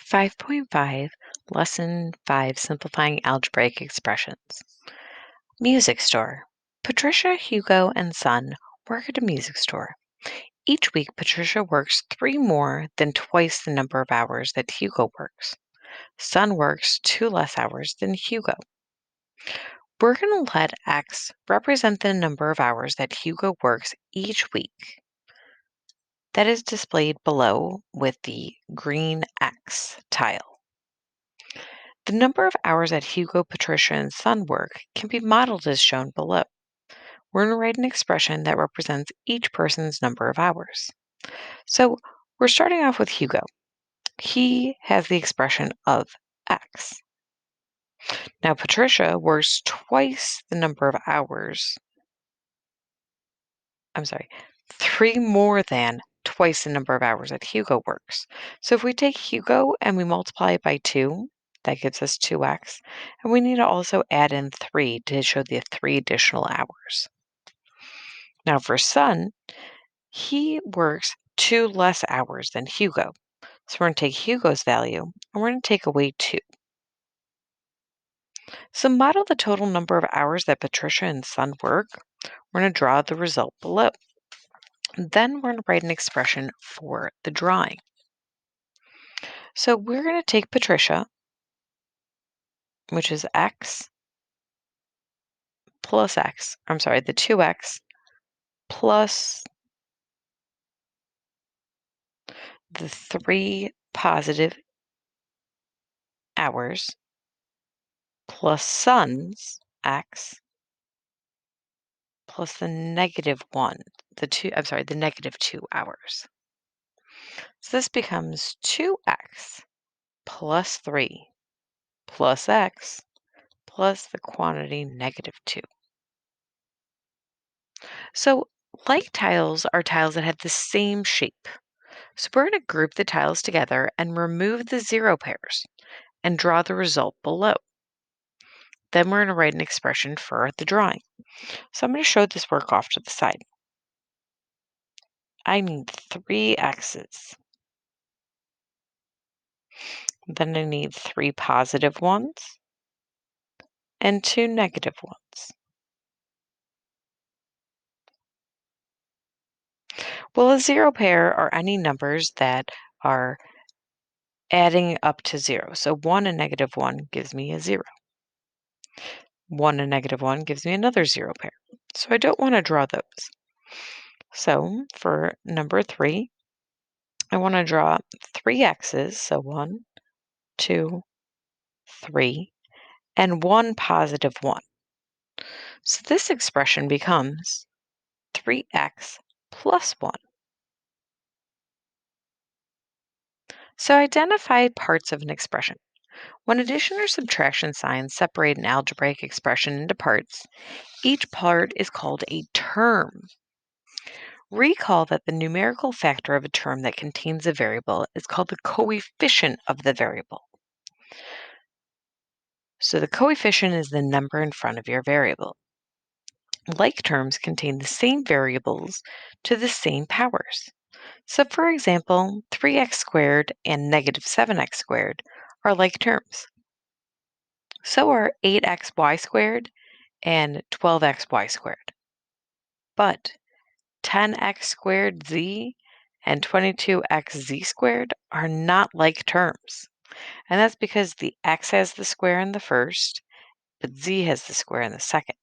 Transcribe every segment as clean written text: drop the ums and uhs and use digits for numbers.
5.5, Lesson 5, Simplifying Algebraic Expressions. Music store. Patricia, Hugo, and Son work at a music store. Each week, Patricia works 3 more than twice the number of hours that Hugo works. Son works 2 less hours than Hugo. We're going to let X represent the number of hours that Hugo works each week. That is displayed below with the green X tile. The number of hours that Hugo, Patricia, and Son work can be modeled as shown below. We're going to write an expression that represents each person's number of hours. So we're starting off with Hugo. He has the expression of X. Now Patricia works twice the number of hours. I'm sorry, 3 more than twice the number of hours that Hugo works. So if we take Hugo and we multiply it by 2, that gives us 2x. And we need to also add in 3 to show the 3 additional hours. Now for Son, he works 2 less hours than Hugo. So we're going to take Hugo's value and we're going to take away 2. So model the total number of hours that Patricia and Son work. We're going to draw the result below. Then we're going to write an expression for the drawing. So we're going to take Patricia, which is x plus x, I'm sorry, the 2x plus the 3 positive hours plus Son's x plus the negative 1, the negative 2 hours. So this becomes 2x plus 3 plus x plus the quantity negative 2. So like tiles are tiles that have the same shape. So we're going to group the tiles together and remove the 0 pairs and draw the result below. Then we're going to write an expression for the drawing. So I'm going to show this work off to the side. I need 3 x's. Then I need 3 positive ones and 2 negative ones. Well, a 0 pair are any numbers that are adding up to 0. So 1 and negative 1 gives me a 0. 1 and negative 1 gives me another 0 pair. So I don't want to draw those. So for number 3, I want to draw 3 x's, so 1, 2, 3, and 1 positive 1. So this expression becomes 3x plus 1. So identify parts of an expression. When addition or subtraction signs separate an algebraic expression into parts, each part is called a term. Recall that the numerical factor of a term that contains a variable is called the coefficient of the variable. So the coefficient is the number in front of your variable. Like terms contain the same variables to the same powers. So for example, 3x squared and negative 7x squared are like terms. So are 8xy squared and 12xy squared. But 10x squared z and 22xz squared are not like terms. And that's because the x has the square in the first, but z has the square in the second.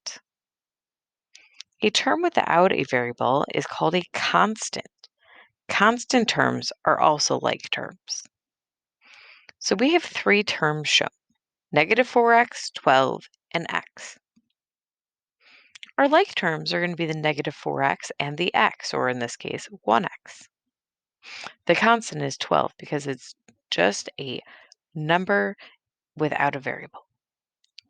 A term without a variable is called a constant. Constant terms are also like terms. So we have 3 terms shown, negative 4x, 12, and x. Our like terms are going to be the negative 4x and the x, or in this case, 1x. The constant is 12 because it's just a number without a variable.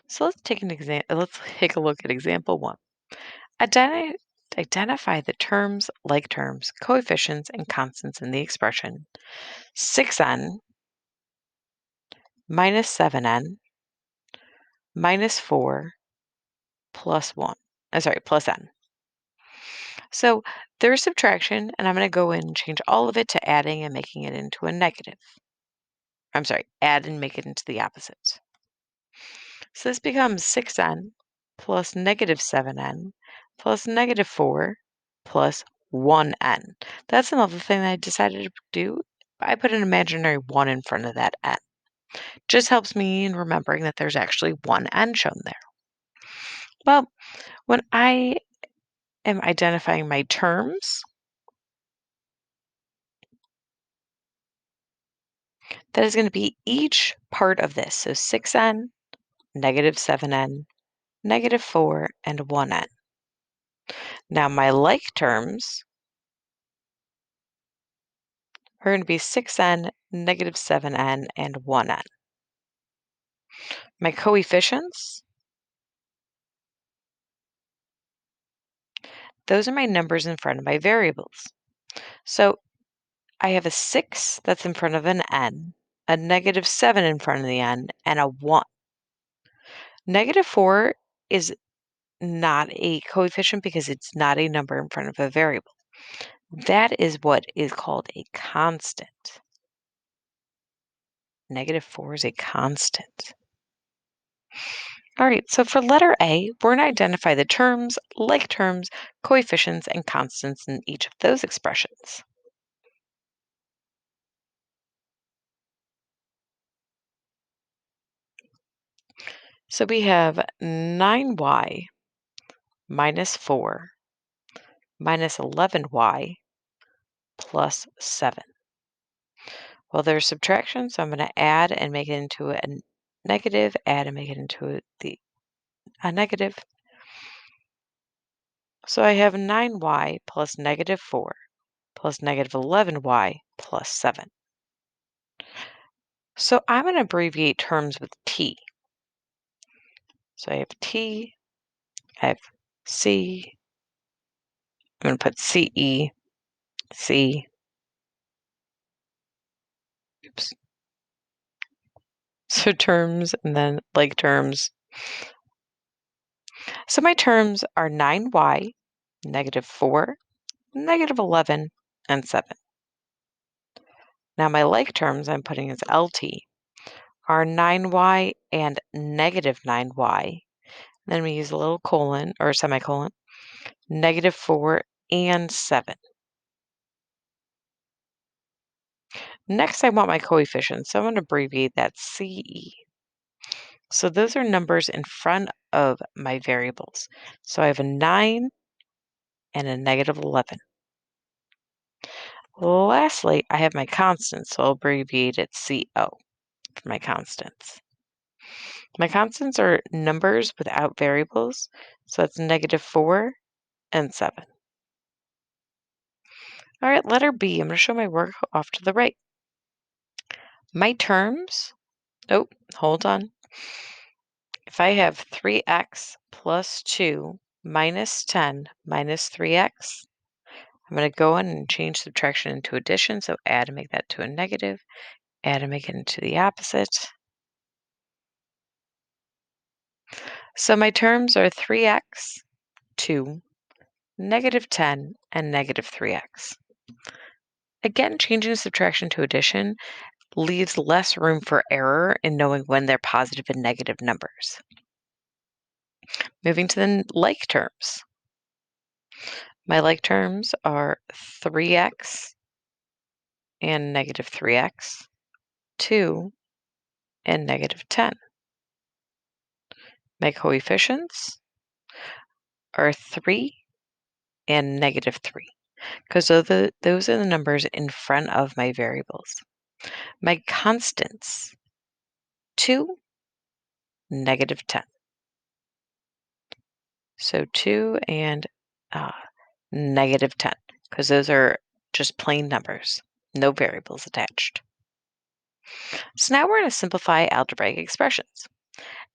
So let's take a look at example 1. Identify the terms, like terms, coefficients, and constants in the expression 6n minus 7n minus 4 plus 1. Plus n. So there's subtraction, and I'm going to go in and change all of it to adding and making it into a negative. I'm sorry, add and make it into the opposite. So this becomes 6n plus negative 7n plus negative 4 plus 1n. That's another thing that I decided to do. I put an imaginary 1 in front of that n. Just helps me in remembering that there's actually one n shown there. Well, when I am identifying my terms, that is going to be each part of this. So 6n, negative 7n, negative 4, and 1n. Now my like terms are going to be 6n, negative 7n, and 1n. My coefficients, those are my numbers in front of my variables. So I have a 6 that's in front of an n, a negative 7 in front of the n, and a 1. Negative 4 is not a coefficient because it's not a number in front of a variable. That is what is called a constant. Negative 4 is a constant. All right, so for letter A, we're going to identify the terms, like terms, coefficients, and constants in each of those expressions. So we have 9y minus 4 minus 11y plus 7. Well, there's subtraction, so I'm going to add and make it into a negative, add and make it into a negative. So I have 9y plus negative 4 plus negative 11y plus 7. So I'm going to abbreviate terms with t. So I have t, I have c, I'm going to put ce, c, oops. So terms and then like terms. So my terms are 9y, negative 4, negative 11, and 7. Now my like terms I'm putting as LT are 9y and negative 9y. Then we use a little colon or semicolon, negative 4 and 7. Next, I want my coefficients, so I'm going to abbreviate that CE. So those are numbers in front of my variables. So I have a 9 and a negative 11. Lastly, I have my constants, so I'll abbreviate it CO for my constants. My constants are numbers without variables, so that's negative 4 and 7. All right, letter B, I'm going to show my work off to the right. My terms, oh, hold on. If I have 3x plus 2 minus 10 minus 3x, I'm going to go in and change subtraction into addition. So add and make that to a negative, add and make it into the opposite. So my terms are 3x, 2, negative 10, and negative 3x. Again, changing subtraction to addition leaves less room for error in knowing when they're positive and negative numbers. Moving to the like terms. My like terms are 3x and negative 3x, 2 and negative 10. My coefficients are 3 and negative 3, because those are the numbers in front of my variables. My constants, 2, negative 10. So 2 and negative 10, because those are just plain numbers, no variables attached. So now we're going to simplify algebraic expressions.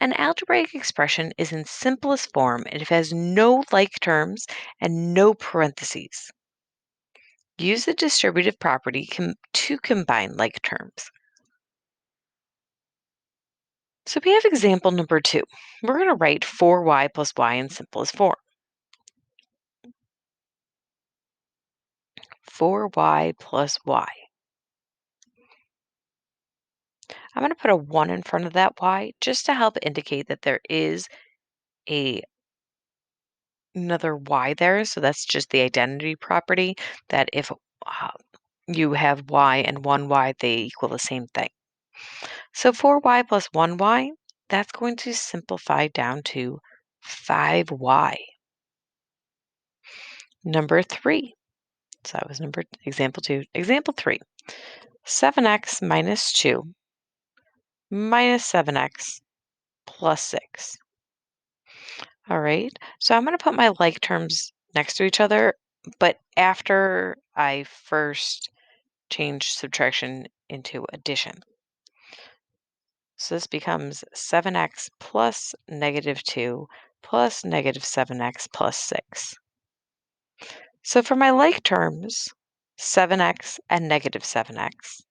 An algebraic expression is in simplest form and it has no like terms and no parentheses. Use the distributive property to combine like terms. So we have example number 2. We're going to write 4y plus y in simplest form. 4y plus y. I'm going to put a 1 in front of that y just to help indicate that there is a another y there. So that's just the identity property that if you have y and 1y, they equal the same thing. So 4y plus 1y, that's going to simplify down to 5y. Number 3. So that was example 2. Example 3. 7x minus 2 minus 7x plus 6. All right. So I'm going to put my like terms next to each other, but after I first change subtraction into addition. So this becomes 7x plus negative 2 plus negative 7x plus 6. So for my like terms, 7x and negative 7x,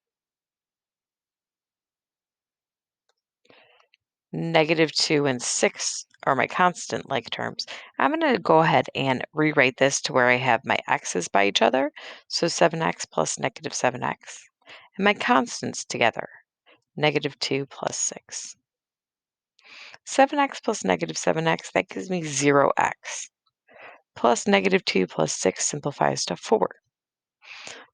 negative 2 and 6 are my constant like terms. I'm going to go ahead and rewrite this to where I have my x's by each other. So 7x plus negative 7x. And my constants together, negative 2 plus 6. 7x plus negative 7x, that gives me 0x. Plus negative 2 plus 6 simplifies to 4.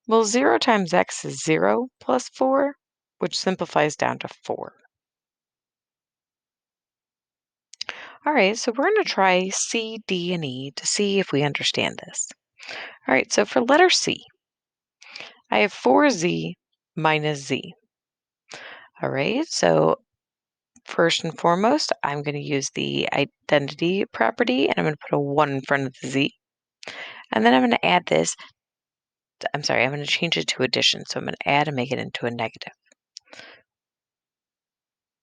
Well, 0 times x is 0 plus 4, which simplifies down to 4. All right, so we're going to try C, D, and E to see if we understand this. All right, so for letter C, I have 4z minus z. All right, so first and foremost, I'm going to use the identity property, and I'm going to put a 1 in front of the z. And then I'm going to add this. I'm sorry, I'm going to change it to addition. So I'm going to add and make it into a negative.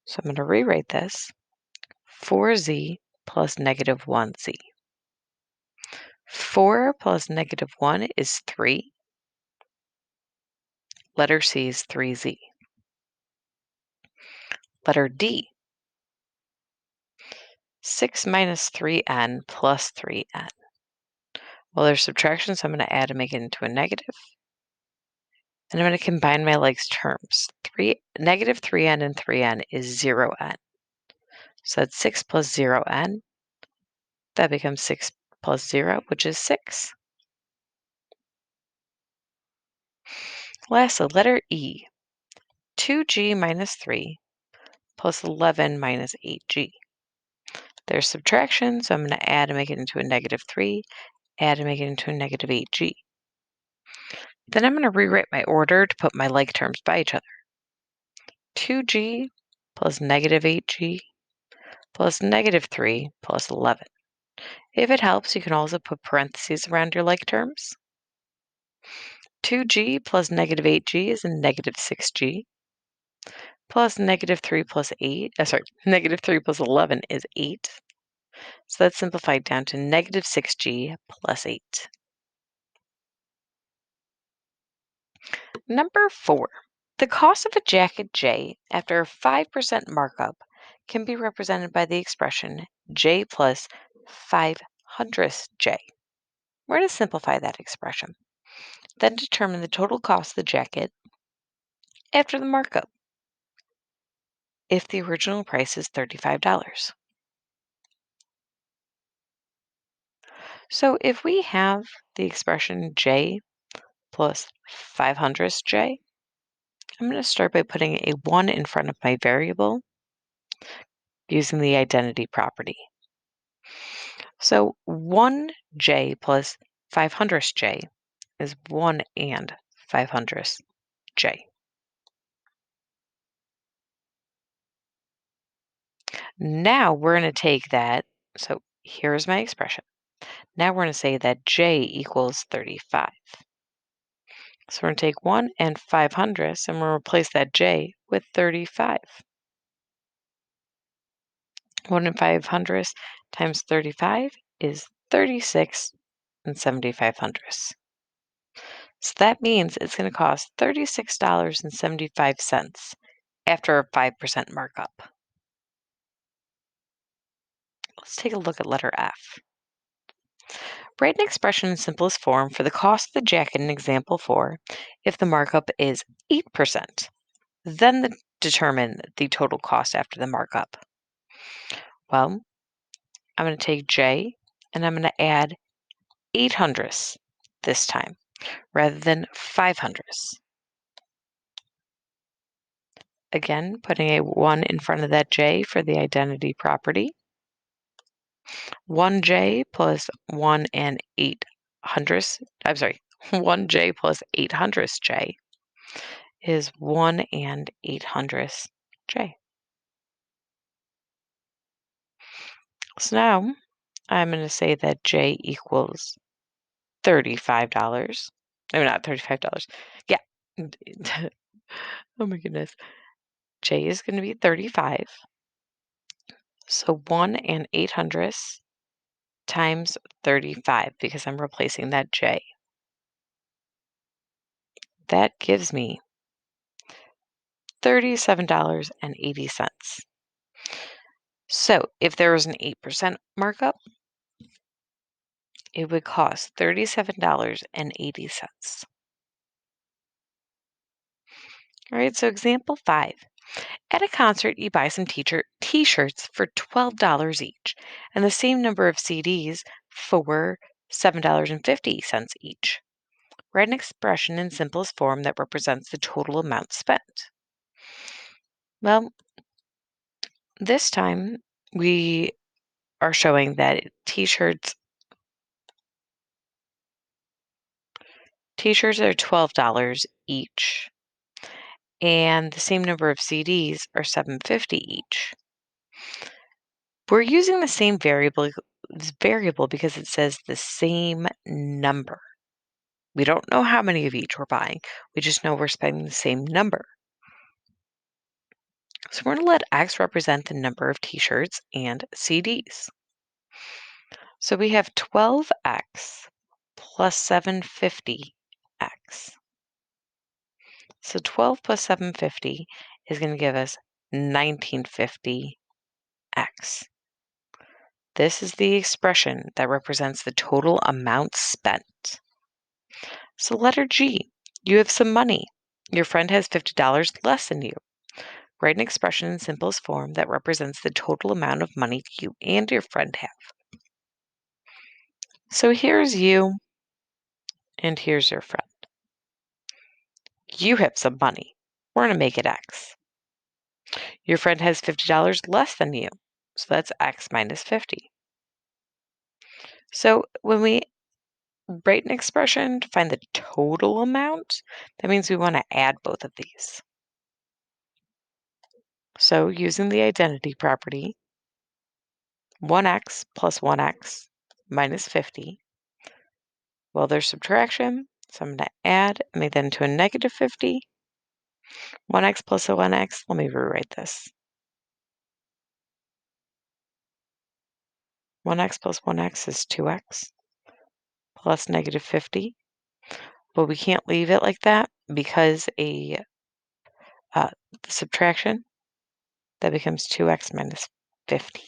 So I'm going to rewrite this. 4z plus negative 1z. 4 plus negative 1 is 3. Letter C is 3z. Letter D, 6 minus 3n plus 3n. Well, there's subtraction, so I'm going to add and make it into a negative. And I'm going to combine my like terms. Negative 3n and 3n is 0n. So that's 6 plus 0n. That becomes 6 plus 0, which is 6. Lastly, letter E, 2g minus 3 plus 11 minus 8g. There's subtraction, so I'm going to add and make it into a negative 3, add and make it into a negative 8g. Then I'm going to rewrite my order to put my like terms by each other. 2g plus negative 8g plus negative 3 plus 11. If it helps, you can also put parentheses around your like terms. 2g plus negative 8g is a negative 6g. Plus negative 3 plus 8, negative 3 plus 11 is 8. So that's simplified down to negative 6g plus 8. Number 4. The cost of a jacket J after a 5% markup can be represented by the expression J plus 500th J. We're going to simplify that expression. Then determine the total cost of the jacket after the markup if the original price is $35. So if we have the expression J plus 500th J, I'm going to start by putting a 1 in front of my variable using the identity property. So 1j plus 500th j is 1 and 500th j. Now we're going to take that, so here's my expression. Now we're going to say that j equals 35. So we're going to take 1 and 500ths and we'll replace that j with 35. 1 and 500ths times 35 is 36 and 75 hundredths. So that means it's going to cost $36.75 after a 5% markup. Let's take a look at letter F. Write an expression in simplest form for the cost of the jacket in example 4 if the markup is 8%. Then determine the total cost after the markup? Well, I'm going to take j and I'm going to add 8 hundredths this time rather than 5 hundredths. Again, putting a 1 in front of that j for the identity property. 1j plus 1 and 8 hundredths, I'm sorry, 1j plus 8 hundredths j is 1 and 8 hundredths j. So now I'm going to say that j equals $35. No, not $35. Yeah. Oh my goodness. J is going to be 35. So 1 and 8 hundredths times 35 because I'm replacing that j. That gives me $37.80. So if there was an 8% markup, it would cost $37.80. All right, so example 5. At a concert, you buy some t-shirts for $12 each and the same number of CDs for $7.50 each. Write an expression in simplest form that represents the total amount spent. Well, this time we are showing that t-shirts are $12 each and the same number of CDs are $7.50 each. We're using the same variable because it says the same number. We don't know how many of each we're buying. We just know we're spending the same number. So we're going to let X represent the number of t-shirts and CDs. So we have 12X plus 750X. So 12 plus 750 is going to give us 1950X. This is the expression that represents the total amount spent. So letter G, you have some money. Your friend has $50 less than you. Write an expression in simplest form that represents the total amount of money you and your friend have. So here's you and here's your friend. You have some money. We're going to make it X. Your friend has $50 less than you. So that's X minus 50. So when we write an expression to find the total amount, that means we want to add both of these. So using the identity property, 1x plus 1x minus 50. Well, there's subtraction, so I'm going to add, make that into a negative 50. 1x plus a 1x, let me rewrite this. 1x plus 1x is 2x plus negative 50. But we can't leave it like that because the subtraction, that becomes 2x minus 50.